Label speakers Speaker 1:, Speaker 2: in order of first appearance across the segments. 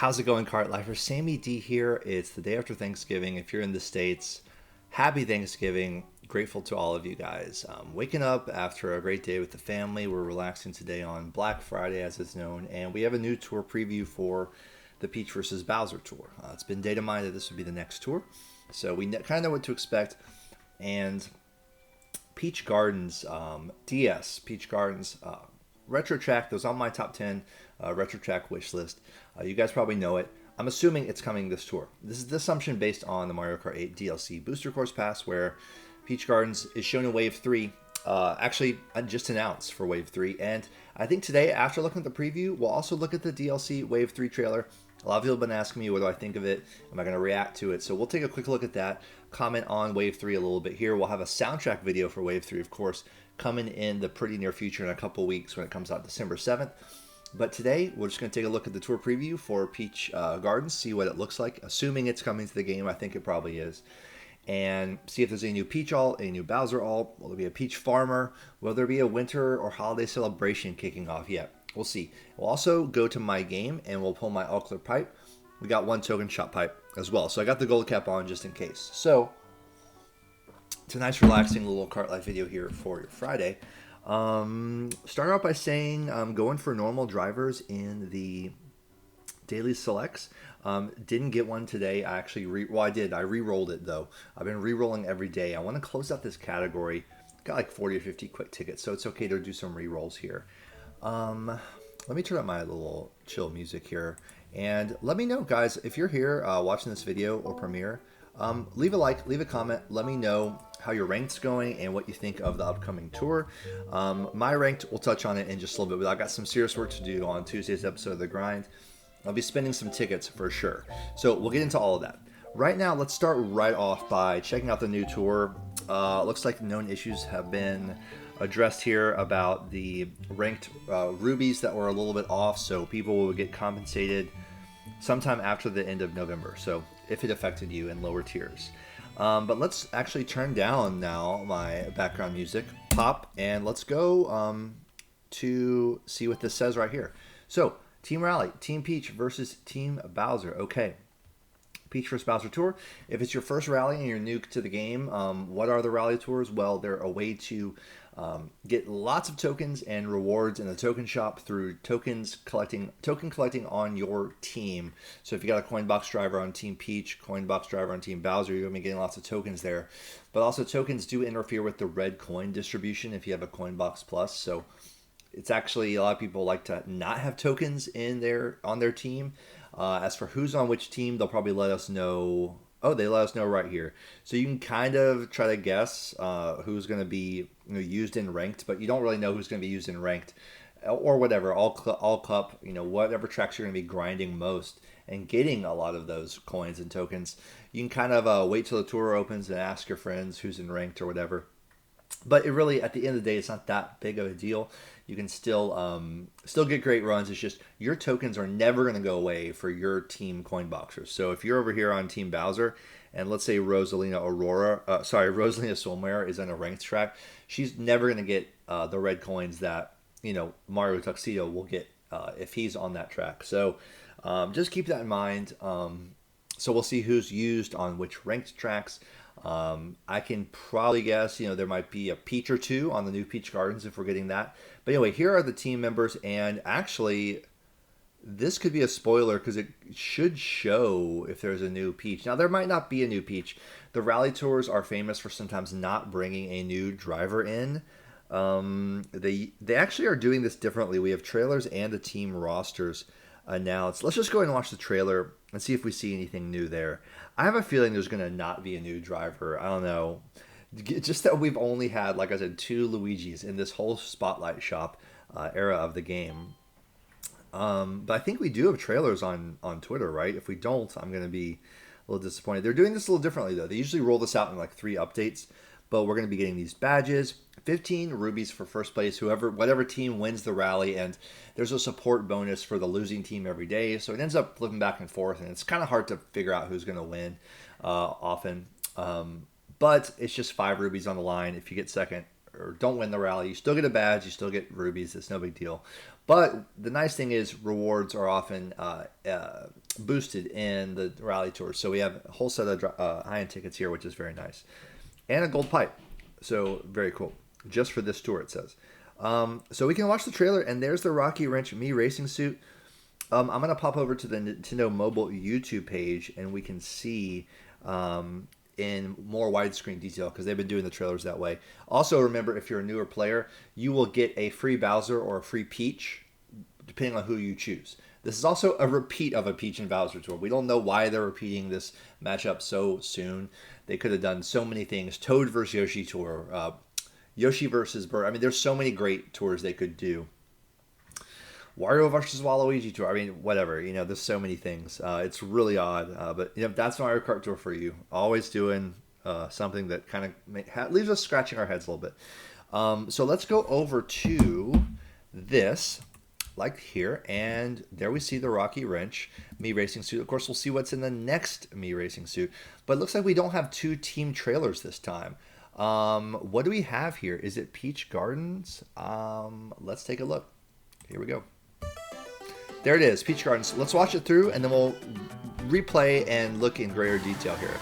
Speaker 1: How's it going, Kart Lifer? Sammy D here. It's the day after Thanksgiving. If you're in the States, happy Thanksgiving. Grateful to all of you guys. Waking up after a great day with the family. We're relaxing today on Black Friday, as it's known, and we have a new tour preview for the Peach versus Bowser tour. It's been data mined that this would be the next tour, so we kind of know what to expect. And Peach Gardens, DS, Peach Gardens, Retro Track, that was on my top 10 Retro Track wish list. You guys probably know it. I'm assuming it's coming this tour. This is the assumption based on the Mario Kart 8 DLC Booster Course Pass, where Peach Gardens is shown in Wave 3. Actually, just announced for Wave 3. And I think today, after looking at the preview, we'll also look at the DLC Wave 3 trailer. A lot of people have been asking me, what do I think of it? Am I going to react to it? So we'll take a quick look at that. Comment on Wave 3 a little bit here. We'll have a soundtrack video for Wave 3, of course, coming in the pretty near future in a couple weeks when it comes out December 7th. But today, we're just going to take a look at the tour preview for Peach Gardens, see what it looks like. Assuming it's coming to the game, I think it probably is. And see if there's a new Peach alt, a new Bowser alt. Will there be a Peach Farmer? Will there be a winter or holiday celebration kicking off yet? We'll see. We'll also go to my game and we'll pull my all clear pipe. We got one token shot pipe as well. So I got the gold cap on just in case. So it's a nice relaxing little Kart Life video here for your Friday. Start out by saying I'm going for normal drivers in the daily selects. Didn't get one today. I actually, I did. I re-rolled it though. I've been re-rolling every day. I want to close out this category. Got like 40 or 50 quick tickets, so it's okay to do some re-rolls here. Let me turn up my little chill music here. And let me know, guys, if you're here watching this video or premiere, leave a like, leave a comment. Let me know how your ranked's going and what you think of the upcoming tour. My ranked, we'll touch on it in just a little bit, but I got some serious work to do on Tuesday's episode of The Grind. I'll be spending some tickets for sure. So we'll get into all of that. Right now, let's start right off by checking out the new tour. Looks like known issues have been addressed here about the ranked rubies that were a little bit off, so people will get compensated sometime after the end of November, so if it affected you in lower tiers. But let's actually turn down now my background music, pop, and let's go to see what this says right here. So, Team Rally, Team Peach versus Team Bowser. Okay. Peach vs. Bowser Tour. If it's your first rally and you're new to the game, what are the rally tours? Well, they're a way to get lots of tokens and rewards in the token shop through token collecting on your team. So if you got a coin box driver on Team Peach, coin box driver on Team Bowser, you're going to be getting lots of tokens there. But also tokens do interfere with the red coin distribution if you have a coin box plus. So it's actually, a lot of people like to not have tokens on their team. As for who's on which team, they'll probably let us know. Oh, they let us know right here. So you can kind of try to guess who's going to be used in ranked, but you don't really know who's going to be used in ranked or whatever. All cup, whatever tracks you're going to be grinding most and getting a lot of those coins and tokens. You can kind of wait till the tour opens and ask your friends who's in ranked or whatever. But it really, at the end of the day, it's not that big of a deal. You can still get great runs. It's just your tokens are never going to go away for your team coin boxers. So if you're over here on Team Bowser, and let's say Rosalina Soulmare is on a ranked track, she's never going to get the red coins that Mario Tuxedo will get if he's on that track. So just keep that in mind. So we'll see who's used on which ranked tracks. I can probably guess, there might be a Peach or two on the new Peach Gardens if we're getting that. But anyway, here are the team members, and actually, this could be a spoiler because it should show if there's a new Peach. Now, there might not be a new Peach. The rally tours are famous for sometimes not bringing a new driver in. They actually are doing this differently. We have trailers and the team rosters announced. Let's just go ahead and watch the trailer and see if we see anything new there. I have a feeling there's going to not be a new driver. I don't know. Just that we've only had, like I said, 2 Luigis in this whole Spotlight Shop era of the game. But I think we do have trailers on Twitter, right? If we don't, I'm going to be a little disappointed. They're doing this a little differently, though. They usually roll this out in like 3 updates. But we're going to be getting these badges. 15 rubies for first place, whatever team wins the rally, and there's a support bonus for the losing team every day. So it ends up flipping back and forth, and it's kind of hard to figure out who's going to win often. But it's just 5 rubies on the line. If you get second or don't win the rally, you still get a badge, you still get rubies. It's no big deal. But the nice thing is rewards are often boosted in the rally tours. So we have a whole set of high-end tickets here, which is very nice. And a gold pipe. So very cool. Just for this tour, it says. So we can watch the trailer, and there's the Rocky Wrench Me racing suit. I'm going to pop over to the Nintendo Mobile YouTube page, and we can see in more widescreen detail because they've been doing the trailers that way. Also, remember, if you're a newer player, you will get a free Bowser or a free Peach, depending on who you choose. This is also a repeat of a Peach and Bowser tour. We don't know why they're repeating this matchup so soon. They could have done so many things. Toad versus Yoshi tour, Yoshi versus Bird. I mean, there's so many great tours they could do. Wario versus Waluigi tour. I mean, whatever. There's so many things. It's really odd, but that's Mario Kart tour for you. Always doing something that kind of leaves us scratching our heads a little bit. So let's go over to this, like here, and there we see the Rocky Wrench Me racing suit. Of course, we'll see what's in the next Me racing suit, but it looks like we don't have 2 team trailers this time. What do we have here? Is it Peach Gardens? Let's take a look. Here we go. There it is, Peach Gardens. Let's watch it through, and then we'll replay and look in greater detail here.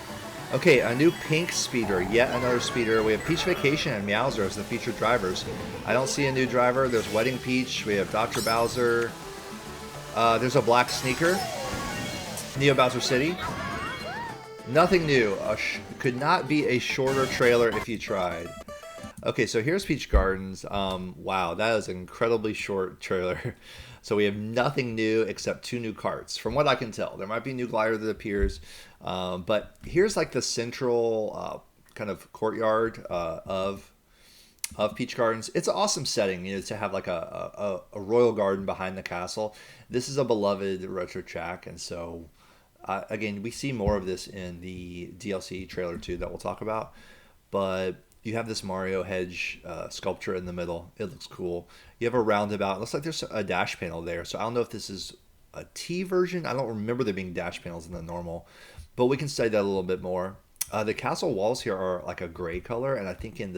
Speaker 1: Okay, a new pink speeder, yet another speeder. We have Peach Vacation and Meowser as the featured drivers. I don't see a new driver. There's Wedding Peach. We have Dr. Bowser. There's a black sneaker. Neo Bowser City. Nothing new. Could not be a shorter trailer if you tried. Okay, so here's Peach Gardens. Wow, that is an incredibly short trailer. So we have nothing new except 2 new carts, from what I can tell. There might be a new glider that appears, but here's like the central kind of courtyard of Peach Gardens. It's an awesome setting, to have like a royal garden behind the castle. This is a beloved retro track, and so again, we see more of this in the DLC trailer too that we'll talk about, but you have this Mario hedge sculpture in the middle. It looks cool. You have a roundabout. It looks like there's a dash panel there. So I don't know if this is a T version. I don't remember there being dash panels in the normal, but we can study that a little bit more. The castle walls here are like a gray color, and I think in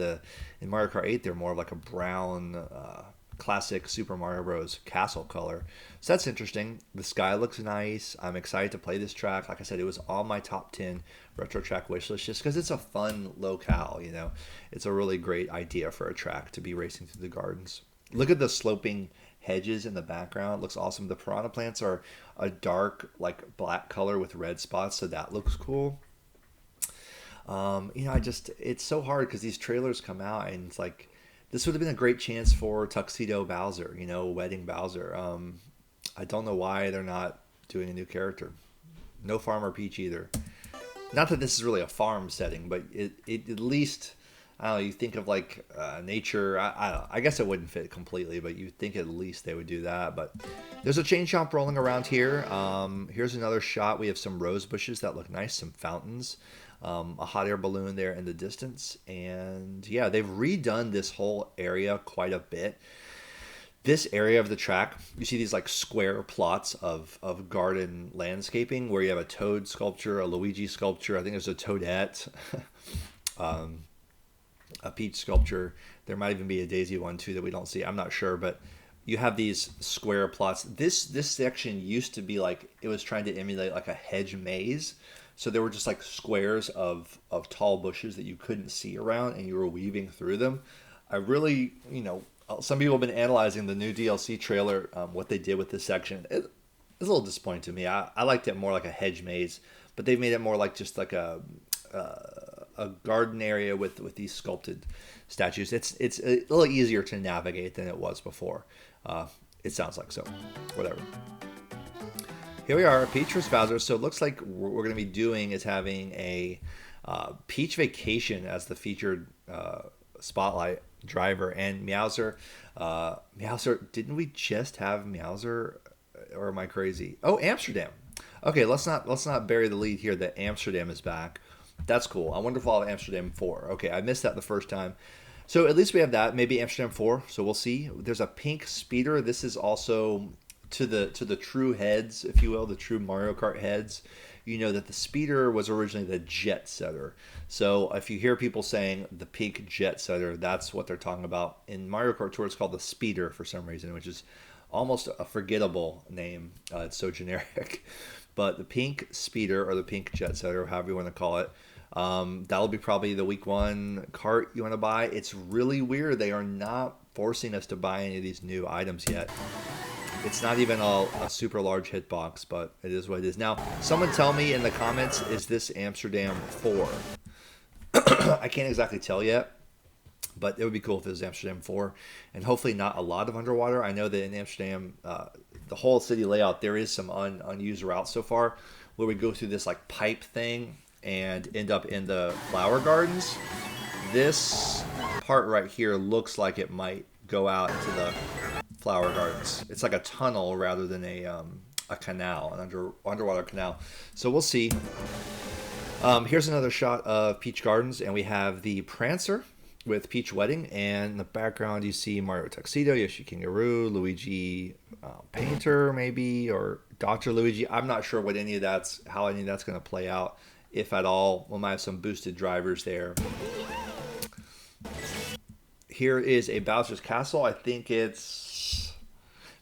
Speaker 1: Mario Kart 8 they're more of like a brown classic Super Mario Bros. Castle color. So that's interesting. The sky looks nice. I'm excited to play this track. Like I said, it was on my top 10 retro track wish list just because it's a fun locale. It's a really great idea for a track to be racing through the gardens. Look at the sloping hedges in the background. It looks awesome. The piranha plants are a dark like black color with red spots, so that looks cool. It's so hard because these trailers come out and it's like, this would have been a great chance for Tuxedo Bowser, Wedding Bowser. I don't know why they're not doing a new character. No Farmer Peach either. Not that this is really a farm setting, but it at least, I don't know, you think of like nature. I don't know. I guess it wouldn't fit completely, but you think at least they would do that. But there's a chain chomp rolling around here. Here's another shot. We have some rose bushes that look nice, some fountains. A hot air balloon there in the distance, and yeah, they've redone this whole area quite a bit. This area of the track, you see these like square plots of garden landscaping where you have a Toad sculpture, a Luigi sculpture, I think there's a Toadette, a Peach sculpture. There might even be a Daisy one too that we don't see. I'm not sure, but you have these square plots. This section used to be like, it was trying to emulate like a hedge maze. So there were just like squares of tall bushes that you couldn't see around, and you were weaving through them. I really, some people have been analyzing the new DLC trailer, what they did with this section. It's a little disappointing to me. I liked it more like a hedge maze, but they've made it more like just like a garden area with these sculpted statues. It's a little easier to navigate than it was before. It sounds like so. Whatever. Here we are, Peach vs. Bowser. So it looks like what we're going to be doing is having a Peach Vacation as the featured spotlight driver, and Meowser. Meowser, didn't we just have Meowser, or am I crazy? Oh, Amsterdam. Okay, let's not bury the lead here that Amsterdam is back. That's cool. I wonder if I'll have Amsterdam 4. Okay, I missed that the first time. So at least we have that. Maybe Amsterdam 4. So we'll see. There's a pink speeder. This is also to the true heads, if you will, the true Mario Kart heads. That the speeder was originally the jet setter. So if you hear people saying the pink jet setter, that's what they're talking about. In Mario Kart Tour, it's called the speeder for some reason, which is almost a forgettable name. It's so generic. But the pink speeder or the pink jet setter, however you want to call it, that'll be probably the week one cart you want to buy. It's really weird. They are not forcing us to buy any of these new items yet. It's not even a super large hitbox, but it is what it is. Now, someone tell me in the comments, is this Amsterdam 4? I can't exactly tell yet, but it would be cool if it was Amsterdam 4. And hopefully not a lot of underwater. I know that in Amsterdam, the whole city layout, there is some unused routes so far where we go through this like pipe thing and end up in the flower gardens. This part right here looks like it might go out into the flower gardens. It's like a tunnel rather than a canal, an underwater canal. So we'll see. Here's another shot of Peach Gardens, and we have the Prancer with Peach Wedding, and in the background you see Mario Tuxedo, Yoshi Kangaroo, Luigi Painter maybe, or Dr. Luigi. I'm not sure what how any of that's going to play out, if at all. We might have some boosted drivers there. Here is a Bowser's Castle. I think it's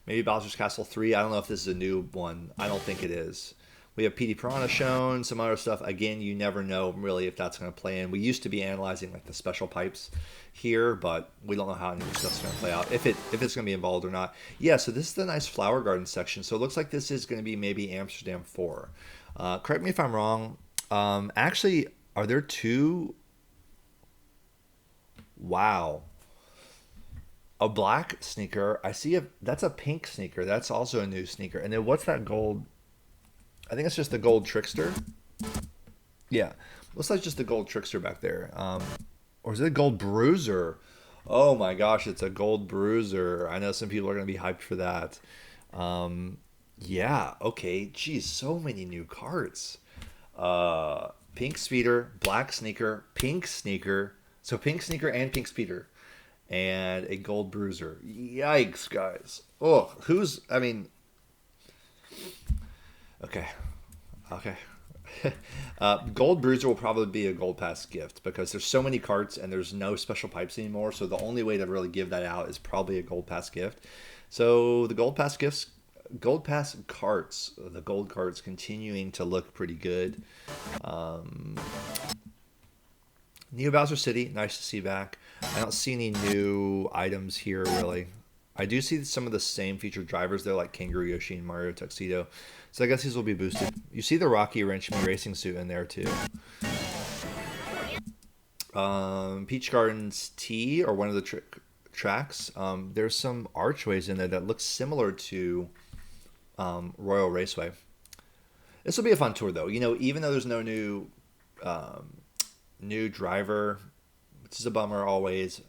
Speaker 1: maybe Bowser's Castle 3. I don't know if this is a new one. I don't think it is. We have PD Piranha shown, some other stuff. Again, you never know really if that's going to play in. We used to be analyzing like the special pipes here, but we don't know how any of this stuff's going to play out, if it's going to be involved or not. Yeah, so this is the nice flower garden section. So it looks like this is going to be maybe Amsterdam 4. Correct me if I'm wrong. Actually, are there two? Wow. A black sneaker. I see that's a pink sneaker. That's also a new sneaker. And then what's that gold? I think it's just the gold trickster. Yeah, looks like just the gold trickster back there. Or is it a gold bruiser? Oh my gosh, it's a gold bruiser. I know some people are going to be hyped for that. Yeah, okay. Geez, so many new carts. Pink speeder, black sneaker, pink sneaker. So pink sneaker and pink speeder. And a gold bruiser. Yikes, guys. Oh, Okay. Gold Bruiser will probably be a Gold Pass gift because there's so many carts and there's no special pipes anymore. So the only way to really give that out is probably a Gold Pass gift. So the Gold Pass carts, the gold carts continuing to look pretty good. Neo Bowser City, nice to see back. I don't see any new items here really. I do see some of the same featured drivers though, like Kangaroo Yoshi and Mario Tuxedo. So I guess these will be boosted. You see the Rocky Wrench Me racing suit in there too. Peach Gardens T, or one of the tracks. There's some archways in there that look similar to Royal Raceway. This will be a fun tour though. You know, even though there's no new driver, which is a bummer always.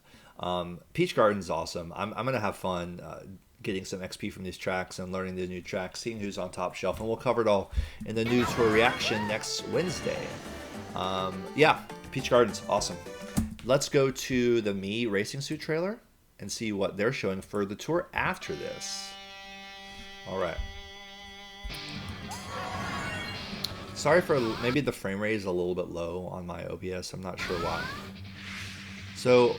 Speaker 1: Peach Garden's awesome. I'm gonna have fun getting some XP from these tracks and learning the new tracks, seeing who's on top shelf, and we'll cover it all in the news tour reaction next Wednesday. Yeah, Peach Garden's awesome. Let's go to the Me Racing Suit trailer and see what they're showing for the tour after this. All right. Sorry for maybe the frame rate is a little bit low on my OBS. I'm not sure why. So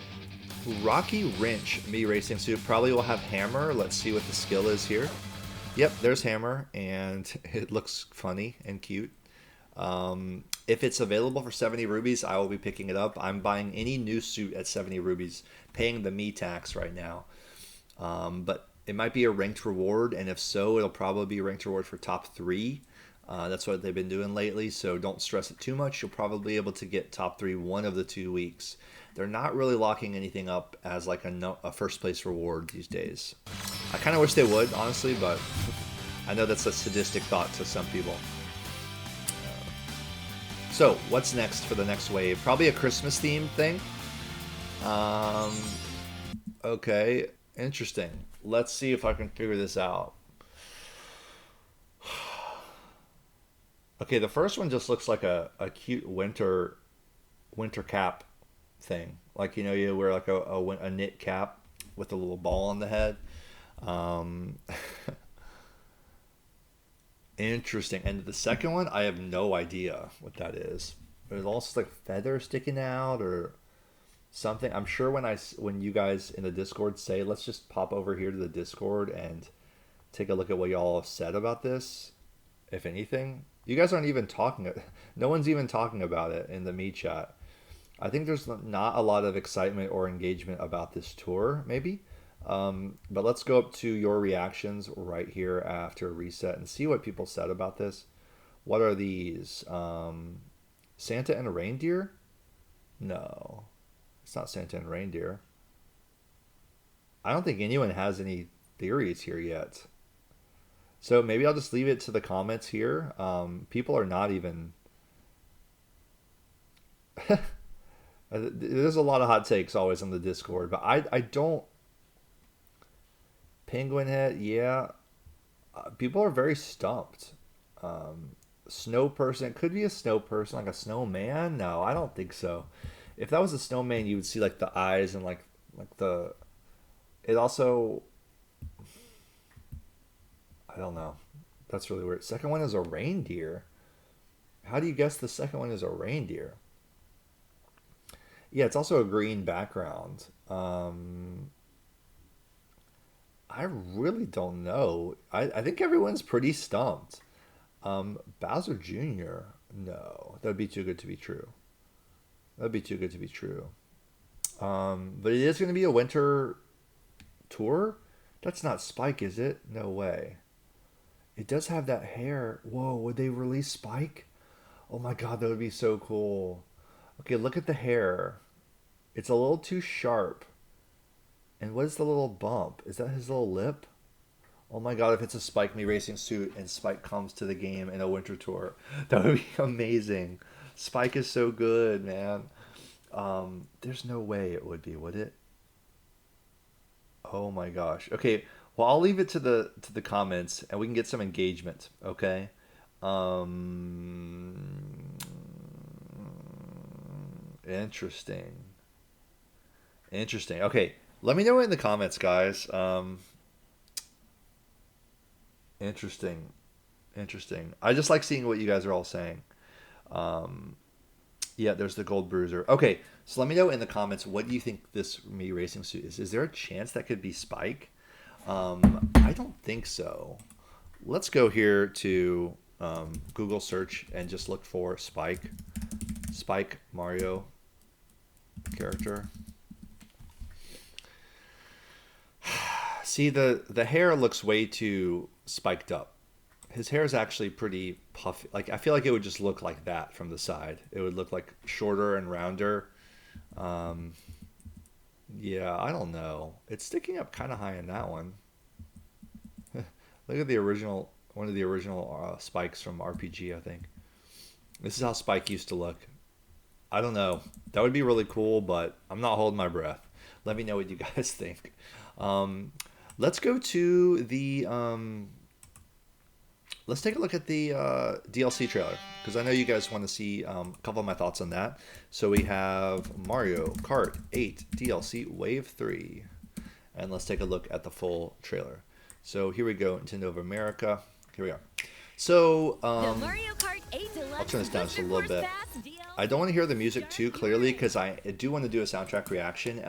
Speaker 1: Rocky Wrench Me Racing Suit probably will have Hammer. Let's see what the skill is here. Yep, there's Hammer, and it looks funny and cute. If it's available for 70 rubies, I will be picking it up. I'm buying any new suit at 70 rubies, paying the Me tax right now. But it might be a ranked reward, and if so, it'll probably be a ranked reward for top 3. That's what they've been doing lately, so don't stress it too much. You'll probably be able to get top 3 one of the 2 weeks. They're not really locking anything up as like a first place reward these days. I kind of wish they would, honestly, but I know that's a sadistic thought to some people. So what's next for the next wave? Probably a Christmas themed thing. Okay, interesting. Let's see if I can figure this out. Okay, the first one just looks like a cute winter cap thing. Like, you know, you wear like a knit cap with a little ball on the head. Interesting. And the second one, I have no idea what that is. There's also like feathers sticking out or something. I'm sure when you guys in the Discord say, let's just pop over here to the Discord and take a look at what y'all have said about this, if anything. You guys aren't even talking. No one's even talking about it in the me chat. I think there's not a lot of excitement or engagement about this tour, maybe. But let's go up to your reactions right here after reset and see what people said about this. What are these? Santa and a reindeer? No, it's not Santa and reindeer. I don't think anyone has any theories here yet. So maybe I'll just leave it to the comments here. People are not even. There's a lot of hot takes always on the Discord, but I don't. Penguin head, yeah. People are very stumped. Snow person, it could be a snow person, like a snowman. No, I don't think so. If that was a snowman, you would see like the eyes and like the. It also. I don't know. That's really weird. Second one is a reindeer. How do you guess the second one is a reindeer? Yeah, it's also a green background. I really don't know. I think everyone's pretty stumped. Bowser Jr. No, that'd be too good to be true. That'd be too good to be true. But it is going to be a winter tour. That's not Spike, is it? No way. It does have that hair. Whoa, would they release Spike? Oh my god, that would be so cool. Okay, look at the hair. It's a little too sharp. And what is the little bump? Is that his little lip? Oh my god, if it's a Spike Me racing suit and Spike comes to the game in a winter tour, that would be amazing. Spike is so good, man. There's no way it would be, would it? Oh my gosh. Okay, well I'll leave it to the comments and we can get some engagement, okay? Interesting. Interesting. Okay, let me know in the comments, guys. Interesting. Interesting. I just like seeing what you guys are all saying. Yeah, there's the gold bruiser. Okay, so let me know in the comments, what do you think this me racing suit is? Is there a chance that could be Spike? I don't think so. Let's go here to Google search and just look for Spike. Spike Mario character. See, the hair looks way too spiked up. His hair is actually pretty puffy. Like, I feel like it would just look like that from the side. It would look like shorter and rounder. Yeah, I don't know. It's sticking up kind of high in that one. Look at the original, one of the original Spikes from RPG, I think. This is how Spike used to look. I don't know. That would be really cool, but I'm not holding my breath. Let me know what you guys think. Let's go to the... let's take a look at the DLC trailer, because I know you guys want to see a couple of my thoughts on that. So we have Mario Kart 8 DLC Wave 3. And let's take a look at the full trailer. So here we go, Nintendo of America. Here we are. So I'll turn this down just a little bit. I don't want to hear the music too clearly because I do want to do a soundtrack reaction.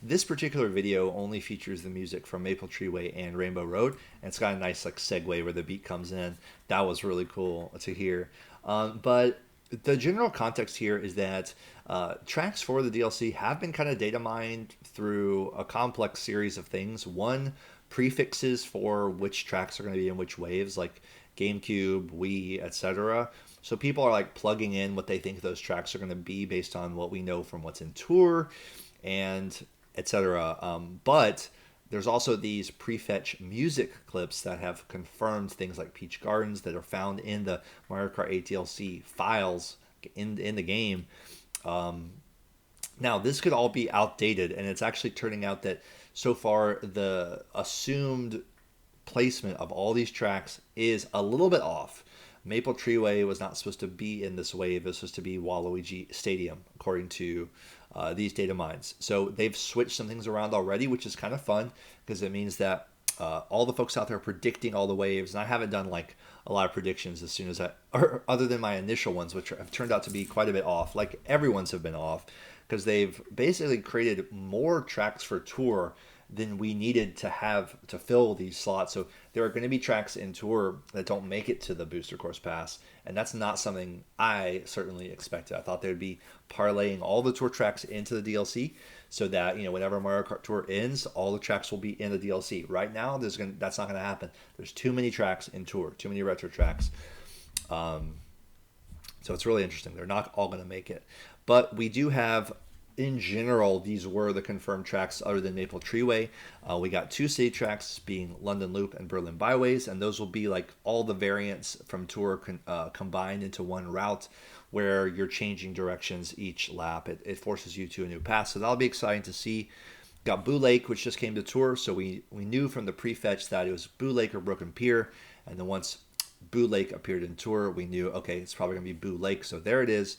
Speaker 1: This particular video only features the music from Maple Tree Way and Rainbow Road, and it's got a nice like segue where the beat comes in. That was really cool to hear. But the general context here is that tracks for the DLC have been kind of data mined through a complex series of things. One, prefixes for which tracks are going to be in which waves, like GameCube, Wii, etc. So people are like plugging in what they think those tracks are going to be based on what we know from what's in tour and etc. But there's also these prefetch music clips that have confirmed things like Peach Gardens that are found in the Mario Kart 8 DLC files in the game. Now, this could all be outdated, and it's actually turning out that so far the assumed placement of all these tracks is a little bit off. Maple Tree Way was not supposed to be in this wave. It was supposed to be Waluigi Stadium, according to these data mines. So they've switched some things around already, which is kind of fun because it means that all the folks out there are predicting all the waves. And I haven't done like a lot of predictions as soon as or other than my initial ones, which have turned out to be quite a bit off. Like everyone's have been off because they've basically created more tracks for tour than we needed to have to fill these slots. So there are going to be tracks in Tour that don't make it to the Booster Course Pass, and that's not something I certainly expected. I thought they'd be parlaying all the Tour tracks into the DLC, so that whenever Mario Kart Tour ends, all the tracks will be in the DLC. Right now, that's not going to happen. There's too many tracks in Tour, too many retro tracks. So it's really interesting. They're not all going to make it. But we do have, in general, these were the confirmed tracks other than Maple Treeway. We got 2 city tracks being London Loop and Berlin Byways, and those will be like all the variants from Tour combined into one route where you're changing directions each lap. It forces you to a new pass, so that'll be exciting to see. Got Boo Lake, which just came to Tour, so we knew from the prefetch that it was Boo Lake or Broken Pier, and then once Boo Lake appeared in Tour, we knew, okay, it's probably going to be Boo Lake, so there it is.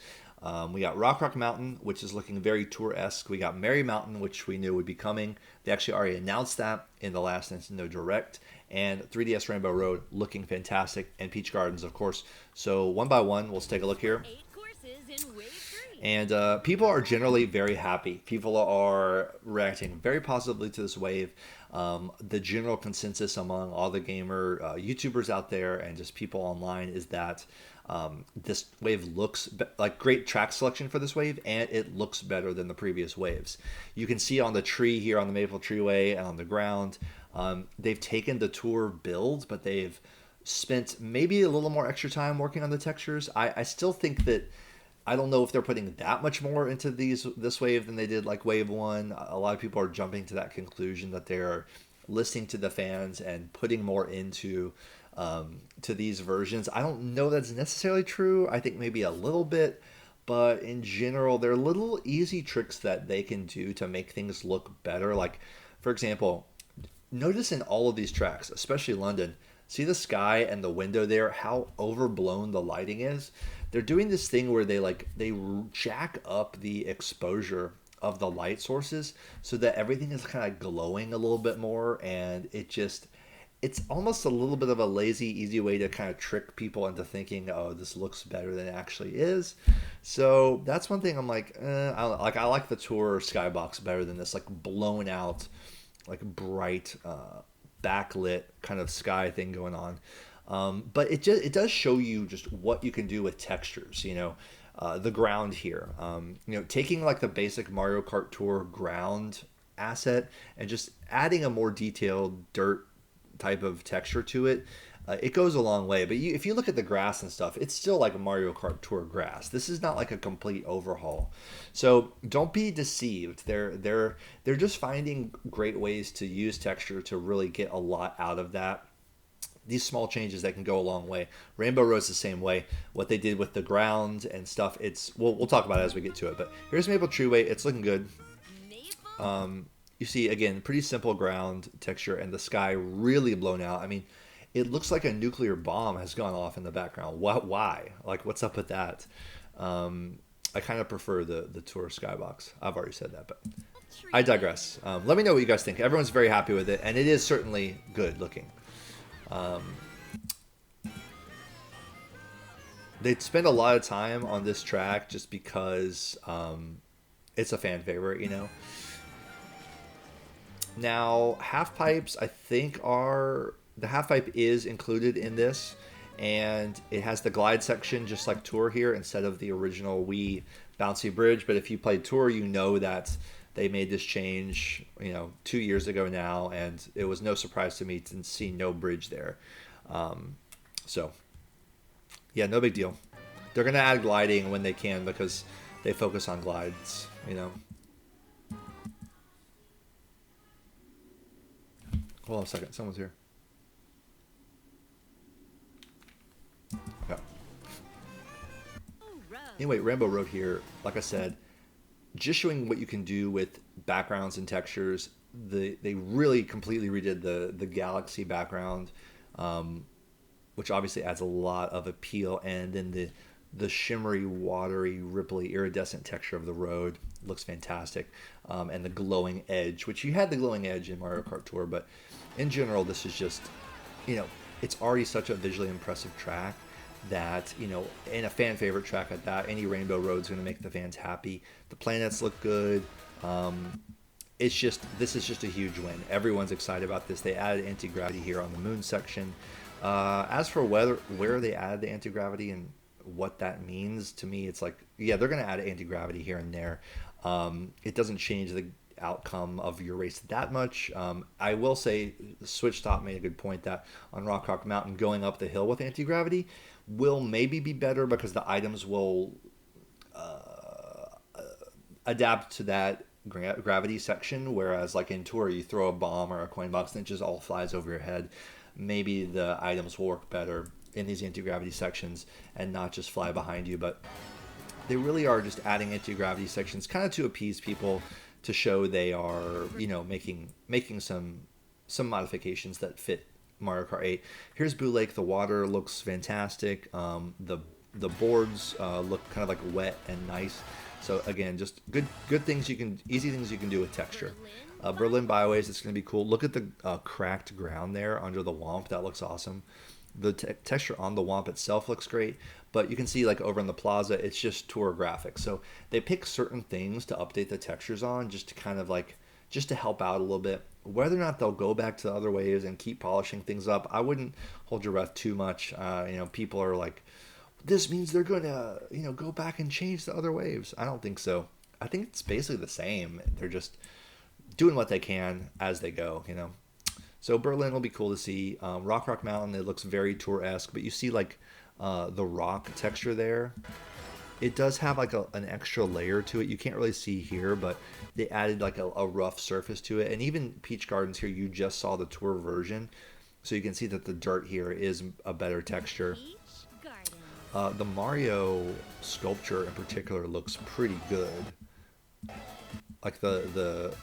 Speaker 1: We got Rock Mountain, which is looking very Tour-esque. We got Merry Mountain, which we knew would be coming. They actually already announced that in the last Nintendo Direct. And 3DS Rainbow Road looking fantastic. And Peach Gardens, of course. So one by one, let's take a look here. And people are generally very happy. People are reacting very positively to this wave. The general consensus among all the gamer YouTubers out there and just people online is that this wave looks like great track selection for this wave, and it looks better than the previous waves. You can see on the tree here on the Maple Treeway and on the ground, they've taken the Tour build, but they've spent maybe a little more extra time working on the textures. I still think that, I don't know if they're putting that much more into this wave than they did like wave 1. A lot of people are jumping to that conclusion that they're listening to the fans and putting more into to these versions. I don't know that's necessarily true. I think maybe a little bit, but in general, there are little easy tricks that they can do to make things look better. Like, for example, notice in all of these tracks, especially London, see the sky and the window there, how overblown the lighting is. They're doing this thing where they jack up the exposure of the light sources so that everything is kind of glowing a little bit more, and it's almost a little bit of a lazy, easy way to kind of trick people into thinking, oh, this looks better than it actually is. So that's one thing I'm like, I like the Tour skybox better than this like blown out, like bright, backlit kind of sky thing going on. But it does show you just what you can do with textures, the ground here, taking like the basic Mario Kart Tour ground asset and just adding a more detailed dirt type of texture to it. It goes a long way. But if you look at the grass and stuff, it's still like a Mario Kart Tour grass. This is not like a complete overhaul. So don't be deceived. They're just finding great ways to use texture to really get a lot out of that. These small changes that can go a long way. Rainbow Road's the same way. What they did with the ground and stuff, we'll talk about it as we get to it. But here's Maple Treeway. It's looking good. You see, again, pretty simple ground texture and the sky really blown out. I mean, it looks like a nuclear bomb has gone off in the background. Why? Like, what's up with that? I kind of prefer the Tour skybox. I've already said that, but I digress. Let me know what you guys think. Everyone's very happy with it, and it is certainly good looking. They spend a lot of time on this track just because it's a fan favorite, Now, half pipes, I think, the half pipe is included in this, and it has the glide section just like Tour here instead of the original Wii bouncy bridge. But if you played Tour, you know that they made this change, 2 years ago now, and it was no surprise to me to see no bridge there. So, yeah, no big deal. They're going to add gliding when they can because they focus on glides, Hold on a second. Someone's here. Okay. Anyway, Rainbow Road here, like I said, just showing what you can do with backgrounds and textures. They really completely redid the galaxy background, which obviously adds a lot of appeal. And then the shimmery, watery, ripply, iridescent texture of the road looks fantastic. And the glowing edge, which you had the glowing edge in Mario Kart Tour, but in general, this is just, it's already such a visually impressive track that, in a fan favorite track at that, any Rainbow Road's going to make the fans happy. The planets look good. this is just a huge win. Everyone's excited about this. They added anti-gravity here on the moon section. As for where they added the anti-gravity and what that means, to me, it's like, yeah, they're going to add anti-gravity here and there. It doesn't change the outcome of your race that much. I will say Switch Stop made a good point that on Rock Mountain, going up the hill with anti-gravity will maybe be better because the items will adapt to that gravity section, whereas like in Tour you throw a bomb or a coin box and it just all flies over your head. Maybe the items will work better in these anti-gravity sections and not just fly behind you, but they really are just adding anti-gravity sections kind of to appease people, to show they are, you know, making some modifications that fit Mario Kart 8. Here's Boo Lake. The water looks fantastic. The boards look kind of like wet and nice. So again, just good things easy things you can do with texture. Berlin Byways, it's going to be cool. Look at the cracked ground there under the Womp. That looks awesome. The texture on the Womp itself looks great, but you can see like over in the plaza, it's just Tour graphics. So they pick certain things to update the textures on just to kind of like, just to help out a little bit. Whether or not they'll go back to the other waves and keep polishing things up, I wouldn't hold your breath too much. You know, people are like, this means they're going to, you know, go back and change the other waves. I don't think so. I think it's basically the same. They're just doing what they can as they go, you know. So Berlin will be cool to see. Rock Mountain, it looks very Tour-esque, but you see like the rock texture there. It does have like an extra layer to it. You can't really see here, but they added like a rough surface to it. And even Peach Gardens here, you just saw the Tour version. So you can see that the dirt here is a better texture. The Mario sculpture in particular looks pretty good. Like the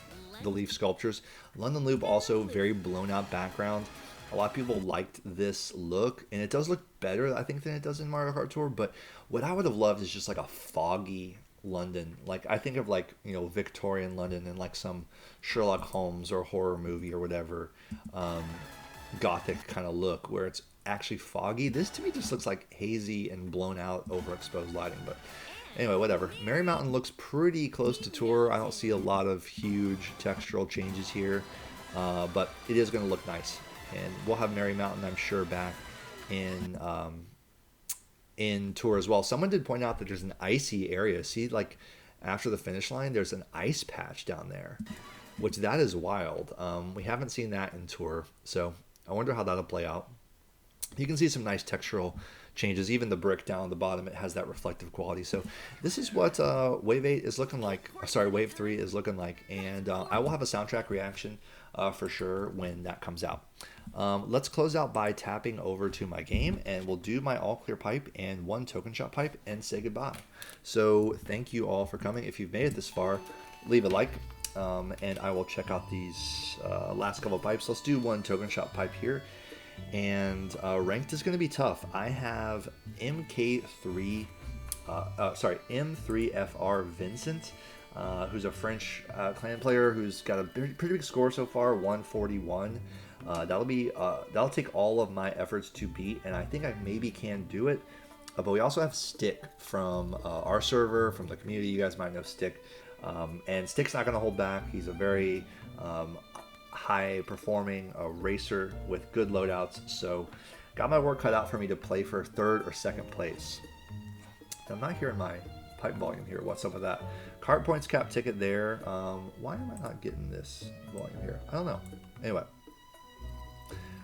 Speaker 1: leaf sculptures. London Loop also very blown out background. A lot of people liked this look, and it does look better, I think, than it does in Mario Kart Tour. But what I would have loved is just like a foggy London. Like I think of like, you know, Victorian London and like some Sherlock Holmes or horror movie or whatever, gothic kind of look where it's actually foggy. This to me just looks like hazy and blown out, overexposed lighting. But anyway, whatever. Merry Mountain looks pretty close to Tour. I don't see a lot of huge textural changes here, but it is going to look nice. And we'll have Merry Mountain, I'm sure, back in Tour as well. Someone did point out that there's an icy area. See, like after the finish line, there's an ice patch down there, which that is wild. We haven't seen that in Tour, so I wonder how that'll play out. You can see some nice textural changes. Even the brick down at the bottom, it has that reflective quality. So this is what Wave 8 is looking like. Sorry, Wave 3 is looking like. And I will have a soundtrack reaction for sure when that comes out. Let's close out by tapping over to my game, and we'll do my all clear pipe and one token shot pipe and say goodbye. So thank you all for coming. If you've made it this far, leave a like, and I will check out these last couple pipes. Let's do one token shot pipe here. And ranked is going to be tough. I have M3FR Vincent, who's a French clan player who's got a pretty big score so far, 141. That'll take all of my efforts to beat, and I think I maybe can do it. But we also have Stick from our server, from the community. You guys might know Stick, and Stick's not going to hold back. He's a very high performing racer with good loadouts, so got my work cut out for me to play for third or second place. I'm not hearing my pipe volume here. What's up with that? Kart points cap ticket there. Why am I not getting this volume here? I don't know. Anyway,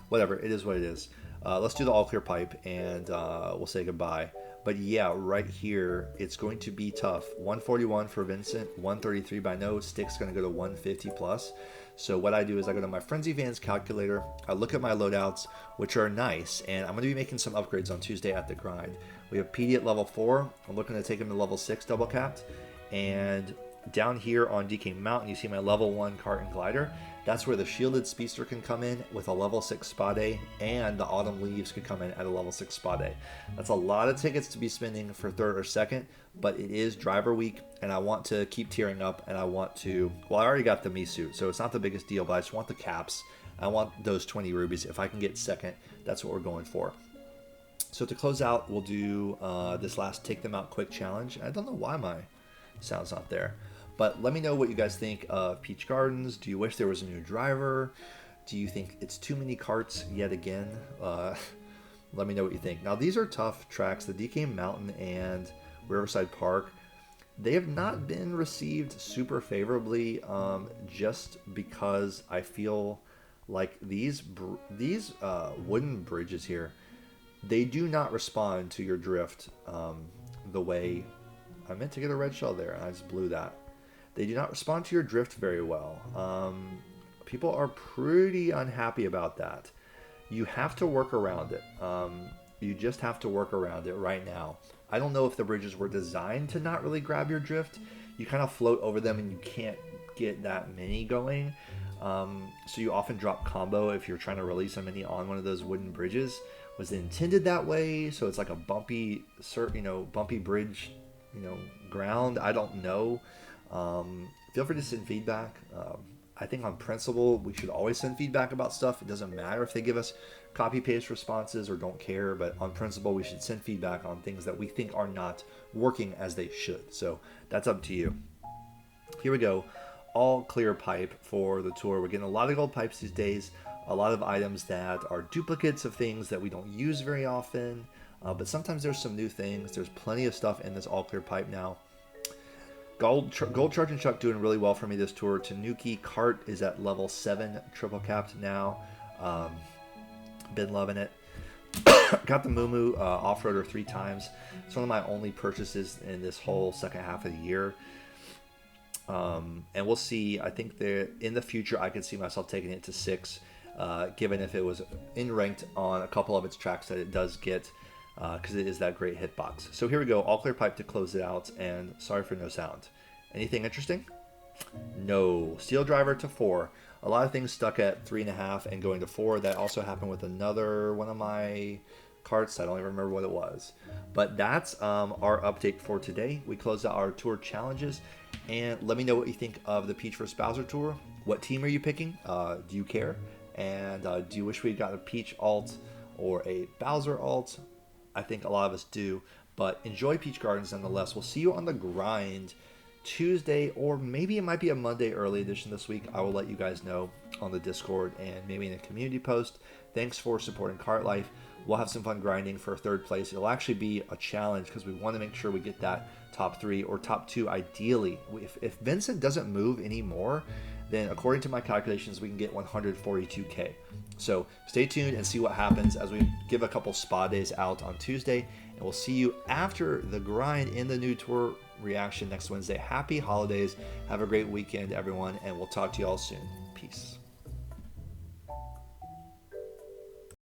Speaker 1: whatever, it is what it is. Let's do the all clear pipe and we'll say goodbye. But yeah, right here, it's going to be tough. 141 for Vincent, 133 by No. Stick's going to go to 150 plus. So what I do is I go to my Frenzy Vans calculator, I look at my loadouts, which are nice, and I'm going to be making some upgrades on Tuesday at the grind. We have PD at level 4. I'm looking to take him to level 6 double capped. And down here on DK Mountain, you see my level 1 cart and glider. That's where the shielded speedster can come in with a level 6 spot A, and the autumn leaves could come in at a level 6 spot A. That's a lot of tickets to be spending for third or second, but it is driver week, and I want to keep tiering up, and I want to, well, I already got the me suit, so it's not the biggest deal, but I just want the caps. I want those 20 rubies. If I can get second, that's what we're going for. So to close out, we'll do this last Take Them Out Quick challenge. I don't know why my sound's not there. But let me know what you guys think of Peach Gardens. Do you wish there was a new driver? Do you think it's too many carts yet again? Let me know what you think. Now, these are tough tracks. The DK Mountain and Riverside Park, they have not been received super favorably, just because I feel like these wooden bridges here, they do not respond to your drift the way I meant to get a red shell there, and I just blew that. They do not respond to your drift very well. People are pretty unhappy about that. You have to work around it. You just have to work around it right now. I don't know if the bridges were designed to not really grab your drift. You kind of float over them and you can't get that mini going. So you often drop combo if you're trying to release a mini on one of those wooden bridges. Was it intended that way? So it's like a bumpy bridge, ground. I don't know. Feel free to send feedback. I think on principle, we should always send feedback about stuff. It doesn't matter if they give us copy-paste responses or don't care, but on principle, we should send feedback on things that we think are not working as they should. So that's up to you. Here we go. All clear pipe for the tour. We're getting a lot of gold pipes these days, a lot of items that are duplicates of things that we don't use very often, but sometimes there's some new things. There's plenty of stuff in this all clear pipe now. Gold Charge and Chuck doing really well for me this tour. Tanuki Kart is at level 7, triple capped now. Been loving it. Got the Moo off-roader 3 times. It's one of my only purchases in this whole second half of the year. And we'll see. I think that in the future I could see myself taking it to 6, given if it was in ranked on a couple of its tracks that it does get. Because it is that great hitbox. So here we go, all clear pipe to close it out, and sorry for no sound. Anything interesting? No. Steel driver to 4. A lot of things stuck at 3.5 and going to 4. That also happened with another one of my carts. I don't even remember what it was. But that's our update for today. We closed out our tour challenges, and let me know what you think of the Peach vs. Bowser tour. What team are you picking? Do you care? And do you wish we got a Peach alt or a Bowser alt? I think a lot of us do, but enjoy Peach Gardens nonetheless. We'll see you on the grind Tuesday, or maybe it might be a Monday early edition this week. I will let you guys know on the Discord and maybe in a community post. Thanks for supporting Kart Life. We'll have some fun grinding for 3rd place. It'll actually be a challenge because we want to make sure we get that top 3 or top 2 ideally. If Vincent doesn't move anymore, then according to my calculations, we can get 142K. So stay tuned and see what happens as we give a couple spa days out on Tuesday. And we'll see you after the grind in the new tour reaction next Wednesday. Happy holidays. Have a great weekend, everyone. And we'll talk to you all soon. Peace.